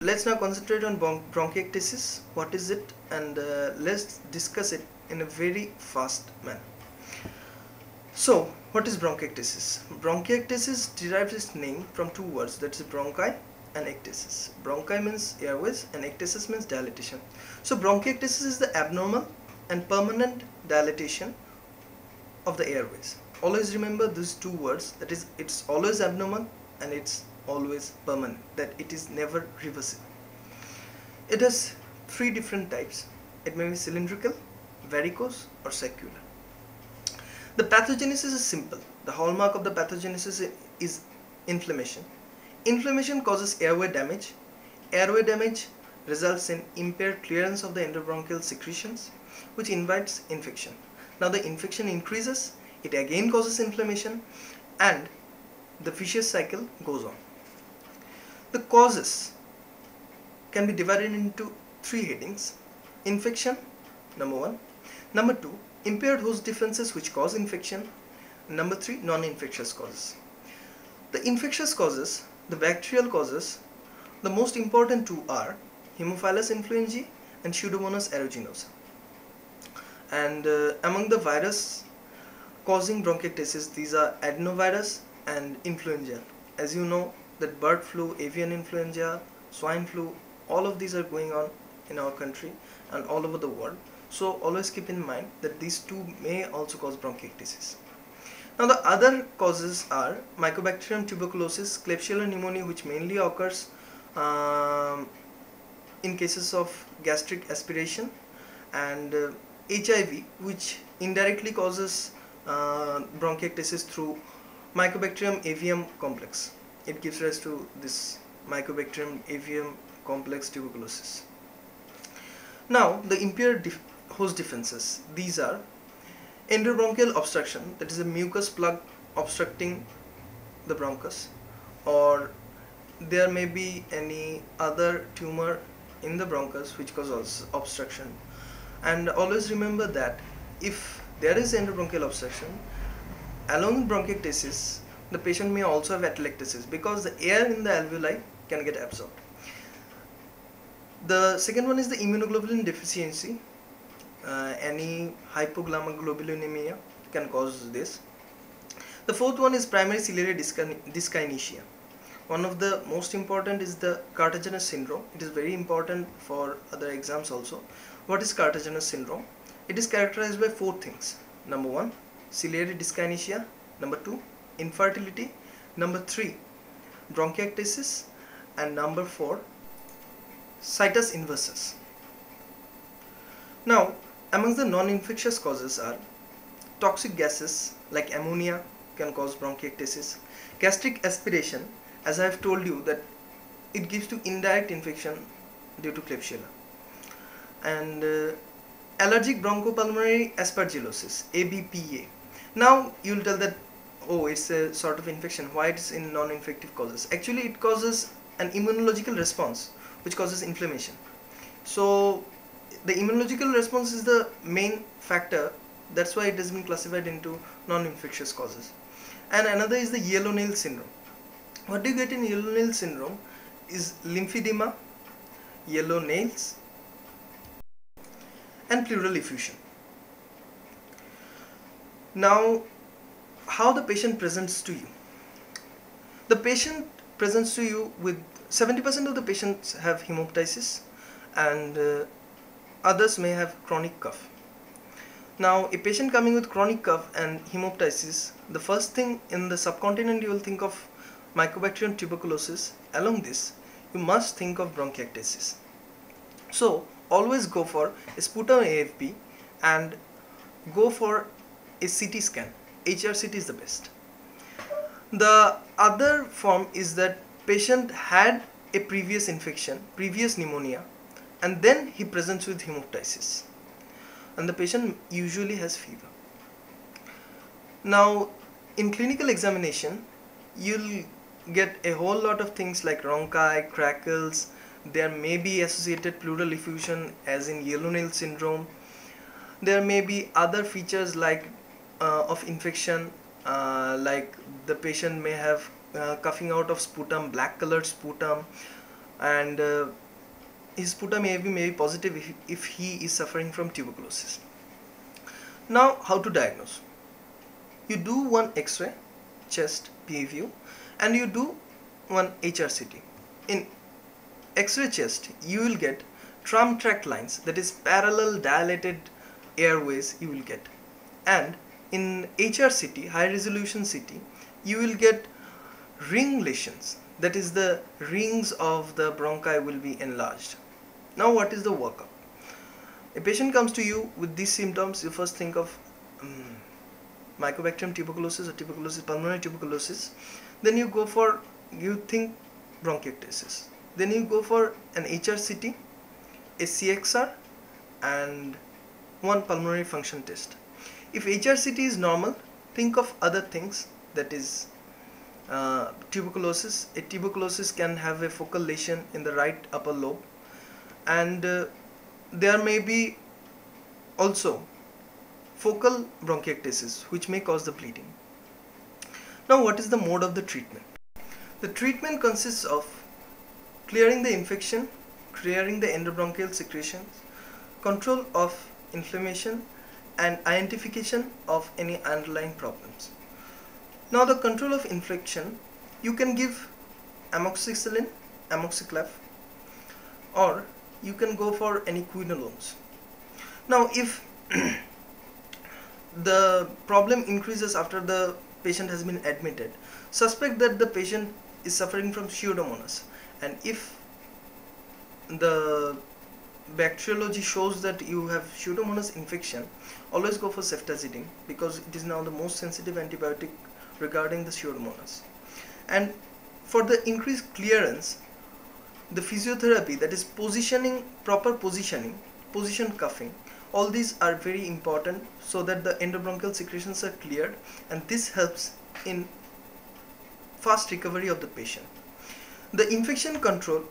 let's now concentrate on bronchiectasis. What is it? And let's discuss it in a very fast manner. So, what is bronchiectasis? Bronchiectasis derives its name from two words, that is bronchi and ectasis. Bronchi means airways and ectasis means dilatation. So, bronchiectasis is the abnormal and permanent dilatation of the airways. Always remember these two words, that is, it's always abnormal and it's always permanent, that it is never reversible. It has three different types. It may be cylindrical, varicose or circular. The pathogenesis is simple. The hallmark of the pathogenesis is inflammation. Inflammation causes airway damage. Airway damage results in impaired clearance of the endobronchial secretions, which invites infection. Now the infection increases, it again causes inflammation, and the vicious cycle goes on. The causes can be divided into three headings. Infection, number one. Number two, impaired host defenses which cause infection. Number three, non-infectious causes. The infectious causes, the bacterial causes, the most important two are Haemophilus influenzae and Pseudomonas aeruginosa. And among the virus causing bronchiectasis, these are adenovirus and influenza. As you know, that bird flu, avian influenza, swine flu, all of these are going on in our country and all over the world. So always keep in mind that these two may also cause bronchiectasis. Now the other causes are Mycobacterium tuberculosis, Klebsiella pneumoniae, which mainly occurs in cases of gastric aspiration, and HIV, which indirectly causes bronchiectasis through Mycobacterium avium complex. It gives rise to this Mycobacterium avium complex tuberculosis. Now the impaired host defenses, these are endobronchial obstruction, that is a mucus plug obstructing the bronchus, or there may be any other tumor in the bronchus which causes obstruction. And always remember that if there is endobronchial obstruction, along with bronchiectasis, the patient may also have atelectasis because the air in the alveoli can get absorbed. The second one is the immunoglobulin deficiency. Any hypogammaglobulinemia can cause this. The fourth one is primary ciliary dyskinesia. One of the most important is the Cartagenous syndrome. It is very important for other exams also. What is Cartagenous syndrome? It is characterized by four things. Number one, ciliary dyskinesia. Number two, infertility. Number three, bronchiectasis. And number four, situs inversus. Now, amongst the non-infectious causes are toxic gases like ammonia can cause bronchiectasis, gastric aspiration, as I have told you that it gives to indirect infection due to Klebsiella, and allergic bronchopulmonary aspergillosis, ABPA. Now you will tell that, oh, it's a sort of infection, why it is in non-infective causes? Actually it causes an immunological response which causes inflammation. So the immunological response is the main factor, that's why it has been classified into non-infectious causes. And another is the yellow nail syndrome. What do you get in yellow nail syndrome is lymphedema, yellow nails and pleural effusion. Now, how the patient presents to you? The patient presents to you with 70% of the patients have hemoptysis, and others may have chronic cough. Now, a patient coming with chronic cough and hemoptysis, the first thing in the subcontinent you will think of Mycobacterium tuberculosis. Along this, you must think of bronchiectasis. So, always go for a sputum AFB and go for a CT scan. HRCT is the best. The other form is that patient had a previous infection, previous pneumonia, and then he presents with hemoptysis, and the patient usually has fever. Now, in clinical examination, you'll get a whole lot of things like rhonchi, crackles. There may be associated pleural effusion as in yellow nail syndrome. There may be other features like of infection, like the patient may have coughing out of sputum, black colored sputum, and his sputum may be positive if he is suffering from tuberculosis. Now, how to diagnose? You do one X-ray, chest, PA view, and you do one HRCT. In X-ray chest, you will get tram tract lines, that is parallel dilated airways you will get, and in HRCT, high resolution CT, you will get ring lesions, that is the rings of the bronchi will be enlarged. Now what is the workup? A patient comes to you with these symptoms, you first think of Mycobacterium tuberculosis or tuberculosis, pulmonary tuberculosis. Then you think bronchiectasis. Then you go for an HRCT, a CXR, and one pulmonary function test. If HRCT is normal, think of other things, that is tuberculosis. A tuberculosis can have a focal lesion in the right upper lobe, and there may be also focal bronchiectasis which may cause the bleeding. Now what is the mode of the treatment? The treatment consists of clearing the infection, clearing the endobronchial secretions, control of inflammation, and identification of any underlying problems. Now the control of infection, you can give amoxicillin, amoxiclav, or you can go for any quinolones. Now if the problem increases after the patient has been admitted, suspect that the patient is suffering from Pseudomonas, and if the bacteriology shows that you have Pseudomonas infection, always go for ceftazidime, because it is now the most sensitive antibiotic regarding the Pseudomonas. And for the increased clearance, the physiotherapy, that is positioning, proper positioning, position cuffing, all these are very important so that the endobronchial secretions are cleared, and this helps in fast recovery of the patient. The infection control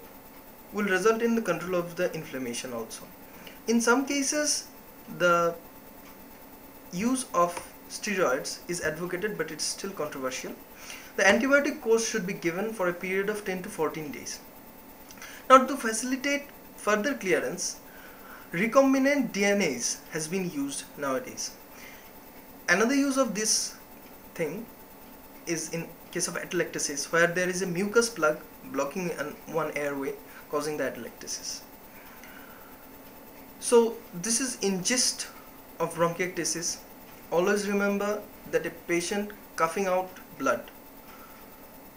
will result in the control of the inflammation also. In some cases, the use of steroids is advocated, but it's still controversial. The antibiotic course should be given for a period of 10 to 14 days. Now to facilitate further clearance, recombinant DNase has been used nowadays. Another use of this thing is in case of atelectasis, where there is a mucus plug blocking one airway, causing the atelectasis. So this is in gist of bronchiectasis. Always remember that a patient coughing out blood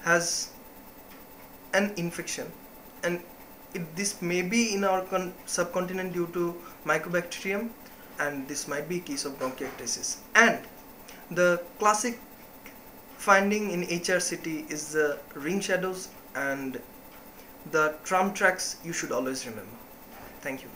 has an infection, and this may be in our subcontinent due to Mycobacterium, and this might be a case of bronchiectasis. And the classic finding in HRCT is the ring shadows and the tram tracks you should always remember. Thank you.